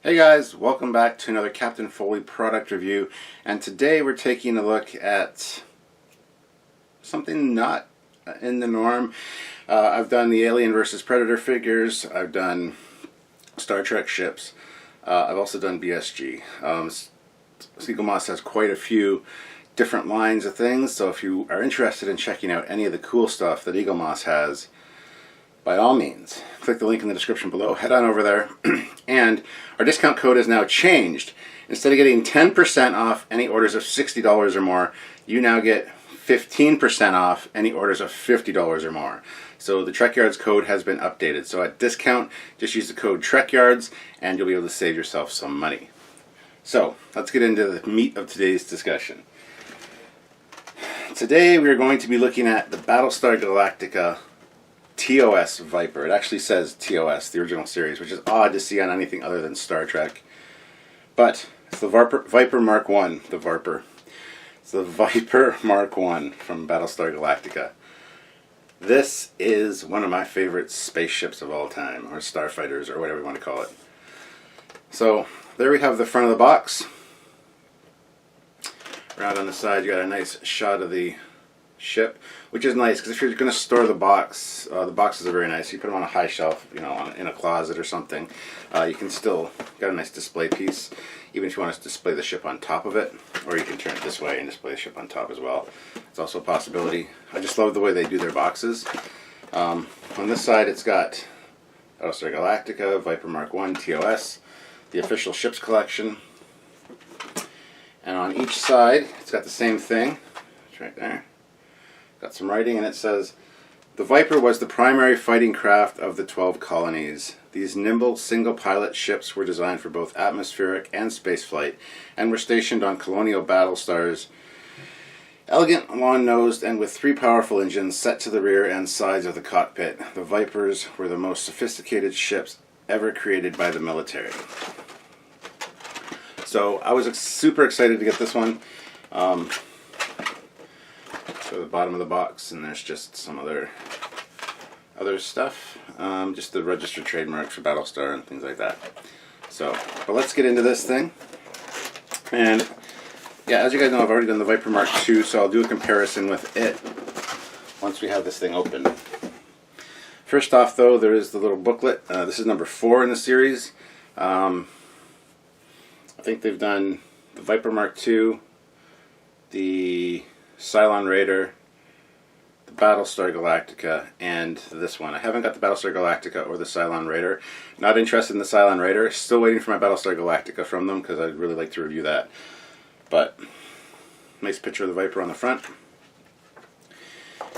Hey guys, welcome back to another Captain Foley product review, and today we're taking a look at something not in the norm. I've done the Alien vs. Predator figures, I've done Star Trek ships, I've also done BSG. Eaglemoss has quite a few different lines of things, so if you are interested in checking out any of the cool stuff that Eaglemoss has, by all means, click the link in the description below, head on over there, and our discount code has now changed. Instead of getting 10% off any orders of $60 or more, you now get 15% off any orders of $50 or more. So the Trekyards code has been updated. So at discount, just use the code Trekyards and you'll be able to save yourself some money. So let's get into the meat of today's discussion. Today we are going to be looking at the Battlestar Galactica TOS Viper. It actually says TOS, the original series, which is odd to see on anything other than Star Trek. But it's the Viper Mark 1, the Viper. It's the Viper Mark 1 from Battlestar Galactica. This is one of my favorite spaceships of all time, or starfighters, or whatever you want to call it. So there we have the front of the box. Around on the side you got a nice shot of the ship, which is nice because if you're going to store the boxes are very nice. You put them on a high shelf, you know, in a closet or something. You can still got a nice display piece, even if you want to display the ship on top of it, or you can turn it this way and display the ship on top as well. It's also a possibility. I just love the way they do their boxes. On this side, it's got Battlestar Galactica, Viper Mark 1, TOS, the official ships collection, and on each side, it's got the same thing. It's right there. Got some writing, and it says, "The Viper was the primary fighting craft of the 12 colonies. These nimble, single-pilot ships were designed for both atmospheric and spaceflight, and were stationed on colonial battle stars. Elegant, long-nosed, and with 3 powerful engines set to the rear and sides of the cockpit, the Vipers were the most sophisticated ships ever created by the military." So I was super excited to get this one. So the bottom of the box, and there's just some other stuff, just the registered trademark for Battlestar and things like that. So, but let's get into this thing. And yeah, as you guys know, I've already done the Viper Mark II, so I'll do a comparison with it once we have this thing open. First off, though, there is the little booklet. This is number 4 in the series. I think they've done the Viper Mark II, the Cylon Raider, the Battlestar Galactica, and this one. I haven't got the Battlestar Galactica or the Cylon Raider. Not interested in the Cylon Raider. Still waiting for my Battlestar Galactica from them because I'd really like to review that. But nice picture of the Viper on the front.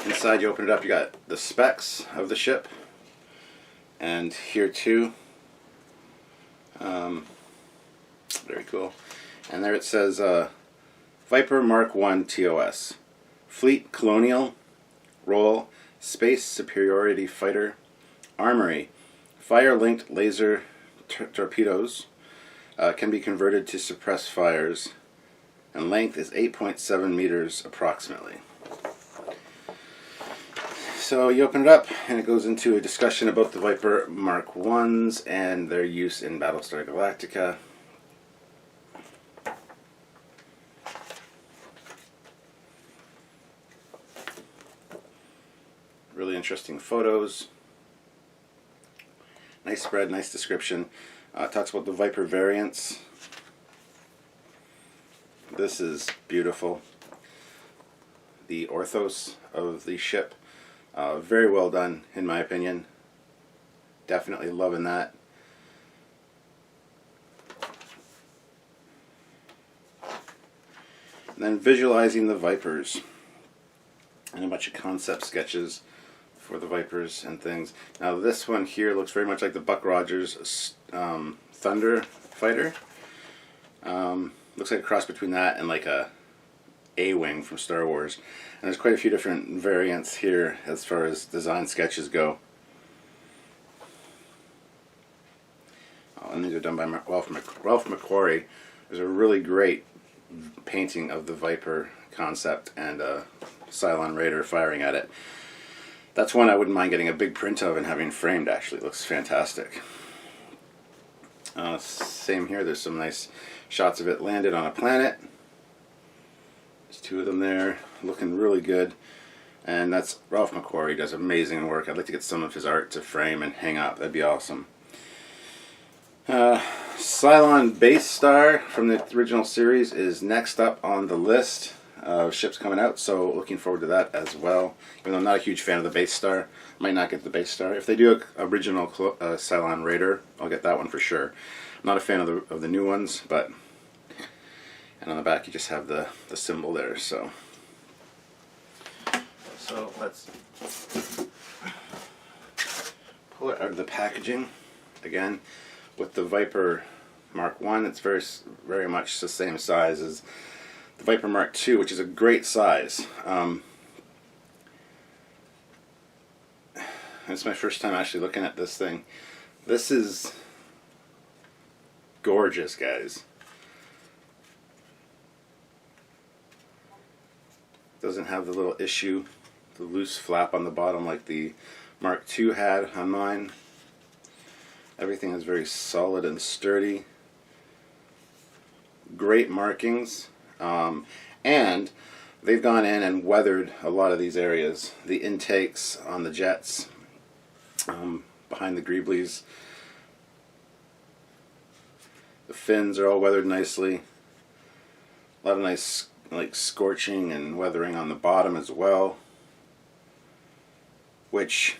Inside, you open it up, you got the specs of the ship, and here too. Very cool. And there it says Viper Mark 1 TOS. Fleet Colonial, Role, Space Superiority Fighter, Armory, Fire-linked laser torpedoes, can be converted to suppress fires, and length is 8.7 meters approximately. So you open it up, and it goes into a discussion about the Viper Mark 1s and their use in Battlestar Galactica. Really interesting photos. Nice spread, nice description. It talks about the Viper variants. This is beautiful. The orthos of the ship. Very well done, in my opinion. Definitely loving that. And then visualizing the Vipers. And a bunch of concept sketches for the Vipers and things. Now this one here looks very much like the Buck Rogers Thunder Fighter. Looks like a cross between that and like a A-Wing from Star Wars. And there's quite a few different variants here as far as design sketches go. Oh, and these are done by Ralph McQuarrie. There's a really great painting of the Viper concept and a Cylon Raider firing at it. That's one I wouldn't mind getting a big print of and having framed, actually. It looks fantastic. Same here, there's some nice shots of it landed on a planet. There's two of them there, looking really good. And that's Ralph McQuarrie, does amazing work. I'd like to get some of his art to frame and hang up, that'd be awesome. Cylon Base Star from the original series is next up on the list of ships coming out, so looking forward to that as well. Even though I'm not a huge fan of the Base Star, might not get the Base Star. If they do an original Cylon Raider, I'll get that one for sure. I'm not a fan of the new ones, but... And on the back you just have the symbol there, so... So let's pull it out of the packaging. Again, with the Viper Mark 1, it's very much the same size as the Viper Mark 2, which is a great size. It's my first time actually looking at this thing. This is gorgeous, guys. Doesn't have the little issue, the loose flap on the bottom like the Mark II had on mine. Everything is very solid and sturdy. Great markings. And they've gone in and weathered a lot of these areas. The intakes on the jets, behind the greeblies. The fins are all weathered nicely. A lot of nice like scorching and weathering on the bottom as well, which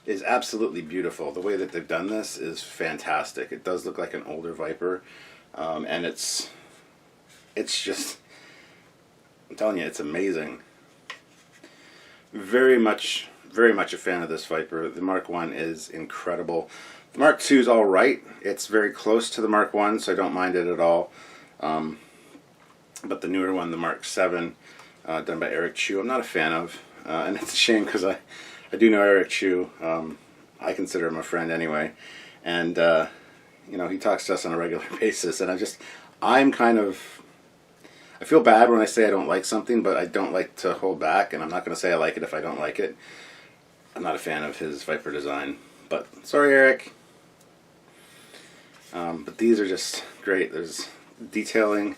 is absolutely beautiful. The way that they've done this is fantastic. It does look like an older Viper, and it's just, I'm telling you, it's amazing. Very much a fan of this Viper. The Mark 1 is incredible. The Mark 2 is all right. It's very close to the Mark 1, so I don't mind it at all. But the newer one, the Mark 7, done by Eric Chu, I'm not a fan of. And it's a shame because I do know Eric Chu. I consider him a friend anyway. And, you know, he talks to us on a regular basis. And I feel bad when I say I don't like something, but I don't like to hold back. And I'm not going to say I like it if I don't like it. I'm not a fan of his Viper design. But, sorry, Eric. But these are just great. There's detailing.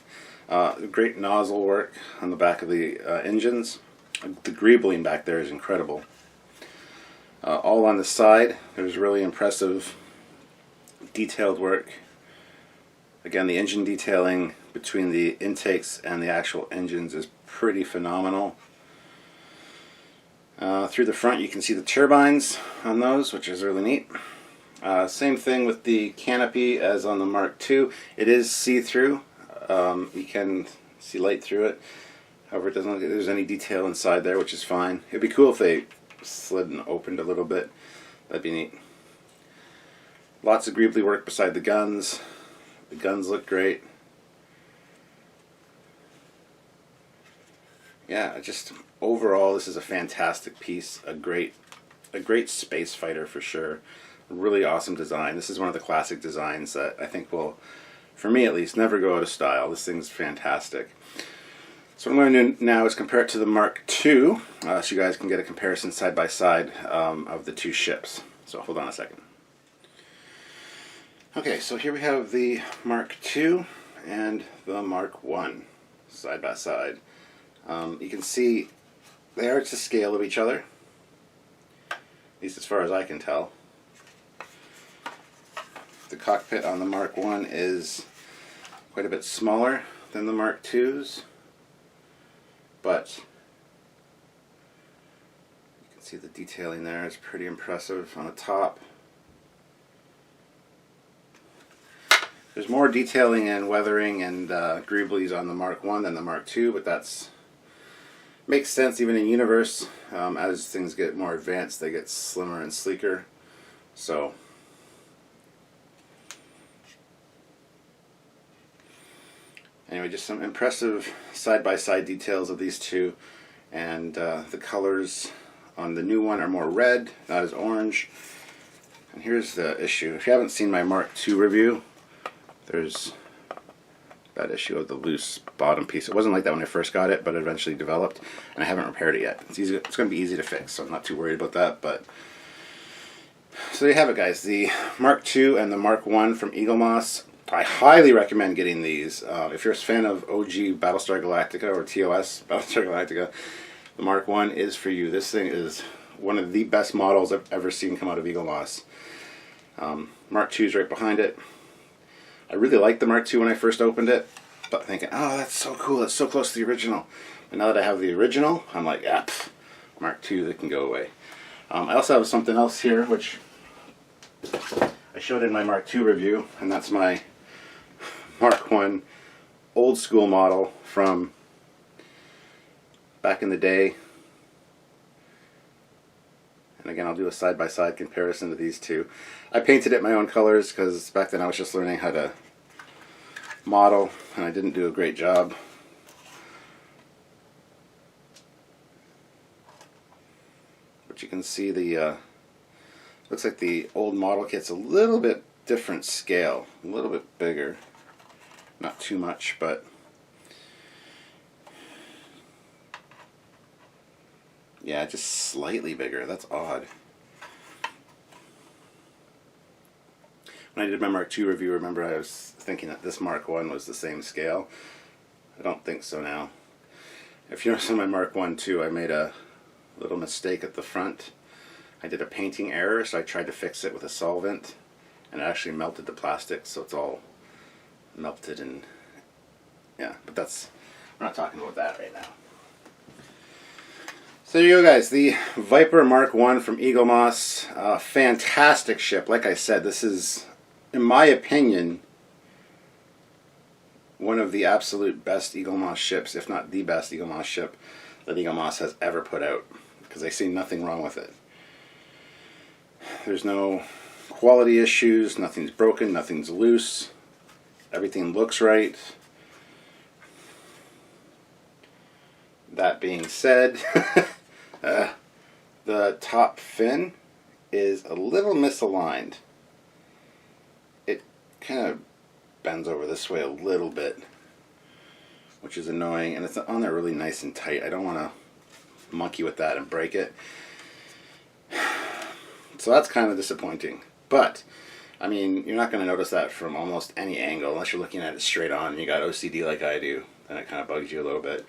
Great nozzle work on the back of the engines. The greebling back there is incredible. All on the side, there's really impressive detailed work. Again, the engine detailing between the intakes and the actual engines is pretty phenomenal. Through the front you can see the turbines on those, which is really neat. Same thing with the canopy as on the Mark II. It is see-through. You can see light through it. However, it doesn't look like there's any detail inside there, which is fine. It'd be cool if they slid and opened a little bit. That'd be neat. Lots of greebly work beside the guns. The guns look great. Yeah, just overall, this is a fantastic piece. A great space fighter for sure. Really awesome design. This is one of the classic designs that I think will, for me at least, never go out of style. This thing's fantastic. So what I'm going to do now is compare it to the Mark II, so you guys can get a comparison side by side of the two ships. So hold on a second. Okay, so here we have the Mark II and the Mark I side by side. You can see they are to scale of each other, at least as far as I can tell. The cockpit on the Mark I is quite a bit smaller than the Mark II's, but you can see the detailing there is pretty impressive on the top. There's more detailing and weathering and greeblies on the Mark I than the Mark II, but that's makes sense even in universe. As things get more advanced, they get slimmer and sleeker. So anyway, just some impressive side-by-side details of these two, and the colors on the new one are more red, not as orange. And here's the issue. If you haven't seen my Mark II review, there's that issue of the loose bottom piece. It wasn't like that when I first got it, but it eventually developed, and I haven't repaired it yet. It's going to be easy to fix, so I'm not too worried about that. But So there you have it, guys. The Mark II and the Mark I from Eaglemoss. I highly recommend getting these. If you're a fan of OG Battlestar Galactica or TOS Battlestar Galactica, the Mark I is for you. This thing is one of the best models I've ever seen come out of Eaglemoss. Mark II is right behind it. I really liked the Mark II when I first opened it, but thinking, oh, that's so cool, it's so close to the original. And now that I have the original, I'm like, ah, Mark II, that can go away. I also have something else here, which I showed in my Mark II review, and that's my Mark I old school model from back in the day. And again, I'll do a side-by-side comparison to these two. I painted it my own colors because back then I was just learning how to model, and I didn't do a great job. But you can see the looks like the old model kit's a little bit different scale, a little bit bigger. Not too much, but yeah, just slightly bigger. That's odd. When I did my Mark II review, remember I was thinking that this Mark I was the same scale. I don't think so now. If you notice on my Mark I too, I made a little mistake at the front. I did a painting error, so I tried to fix it with a solvent, and it actually melted the plastic, so it's all melted. And yeah, but that's, we're not talking about that right now. So there you go, guys. The Viper Mark I from Eaglemoss. Fantastic ship. Like I said, this is, in my opinion, one of the absolute best Eaglemoss ships, if not the best Eaglemoss ship that Eaglemoss has ever put out, because I see nothing wrong with it. There's no quality issues, nothing's broken, nothing's loose, everything looks right. That being said, the top fin is a little misaligned. It kind of bends over this way a little bit, which is annoying, and it's on there really nice and tight. I don't want to monkey with that and break it. So that's kind of disappointing. But, I mean, you're not going to notice that from almost any angle unless you're looking at it straight on and you got OCD like I do. Then it kind of bugs you a little bit.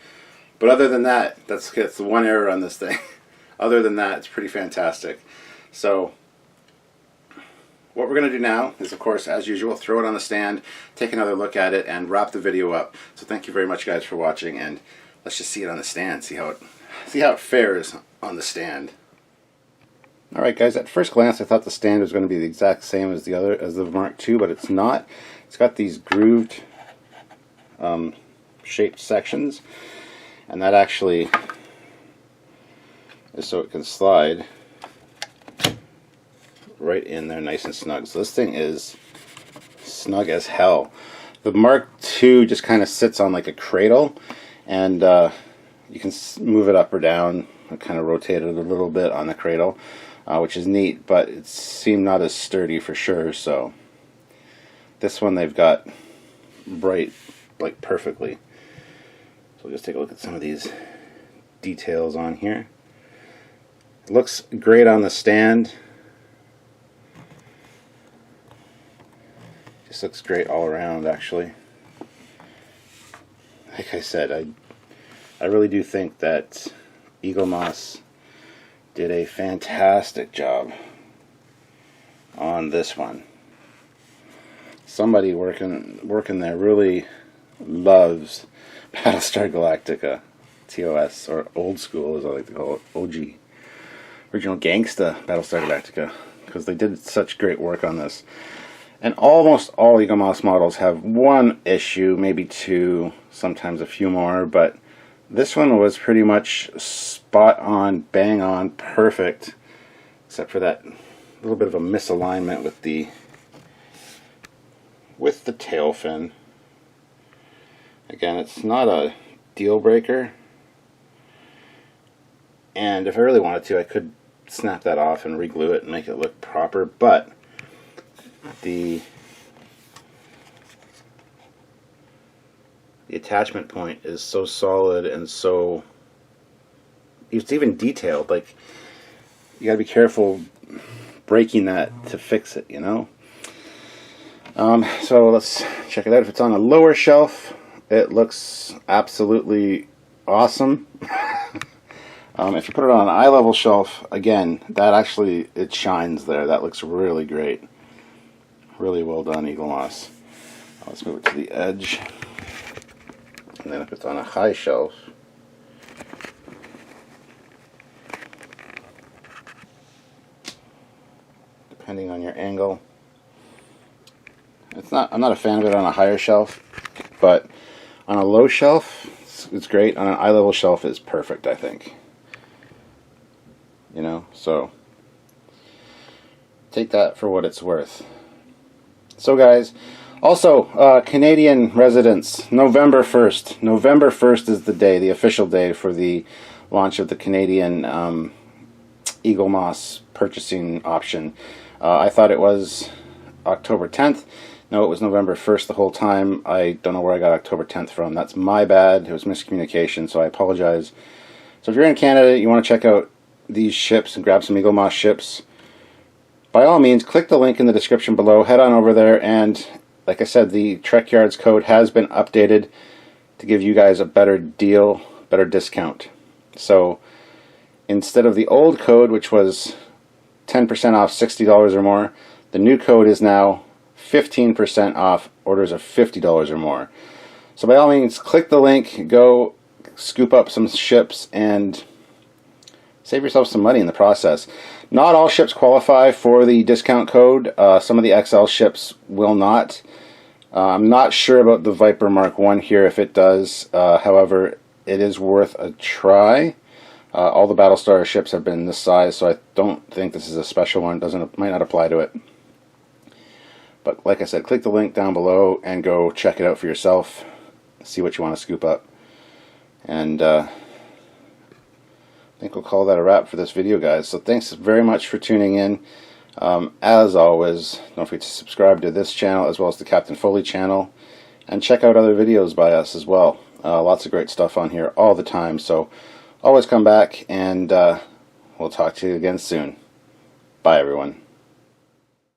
But other than that, that's the one error on this thing. Other than that, it's pretty fantastic. So what we're going to do now is, of course, as usual, throw it on the stand, take another look at it, and wrap the video up. So thank you very much, guys, for watching, and let's just see it on the stand, see how it fares on the stand. Alright, guys, at first glance I thought the stand was going to be the exact same as the Mark II, but it's not. It's got these grooved shaped sections, and that actually is so it can slide right in there nice and snug. So this thing is snug as hell. The Mark II just kind of sits on like a cradle, and you can move it up or down and kind of rotate it a little bit on the cradle, which is neat, but it seemed not as sturdy for sure. So this one they've got bright, like perfectly. So we'll just take a look at some of these details on here. It looks great on the stand. Just looks great all around, actually. Like I said, I really do think that Eaglemoss did a fantastic job on this one. Somebody working there really loves Battlestar Galactica, TOS, or old school as I like to call it, OG, original gangsta Battlestar Galactica, because they did such great work on this. And almost all Eaglemoss models have one issue, maybe two, sometimes a few more, but this one was pretty much spot on, bang on, perfect, except for that little bit of a misalignment with the tail fin. Again, it's not a deal breaker, and if I really wanted to, I could snap that off and re-glue it and make it look proper, but the attachment point is so solid and so, it's even detailed. Like, you gotta be careful breaking that to fix it, you know. So let's check it out. If it's on a lower shelf, it looks absolutely awesome. If you put it on an eye level shelf, again, that actually, it shines there. That looks really great. Really well done, Eaglemoss. Let's move it to the edge. And then if it's on a high shelf, depending on your angle, I'm not a fan of it on a higher shelf, but on a low shelf, it's great. On an eye level shelf, it's perfect, I think. You know, so take that for what it's worth. So guys, also Canadian residents, November 1st. November 1st is the day, the official day for the launch of the Canadian Eaglemoss purchasing option. I thought it was October 10th. No, it was November 1st the whole time. I don't know where I got October 10th from. That's my bad. It was miscommunication, so I apologize. So if you're in Canada, you want to check out these ships and grab some Eaglemoss ships, by all means, click the link in the description below. Head on over there, and like I said, the Trekyards code has been updated to give you guys a better deal, better discount. So instead of the old code, which was 10% off $60 or more, the new code is now 15% off orders of $50 or more. So by all means, click the link, go scoop up some ships, and save yourself some money in the process. Not all ships qualify for the discount code. Some of the XL ships will not. I'm not sure about the Viper Mark 1 here if it does. However, it is worth a try. All the Battlestar ships have been this size, so I don't think this is a special one. Might not apply to it. But like I said, click the link down below and go check it out for yourself. See what you want to scoop up. And I think we'll call that a wrap for this video, guys. So thanks very much for tuning in. As always, don't forget to subscribe to this channel as well as the Captain Foley channel, and check out other videos by us as well. Lots of great stuff on here all the time, so always come back, and we'll talk to you again soon. Bye, everyone.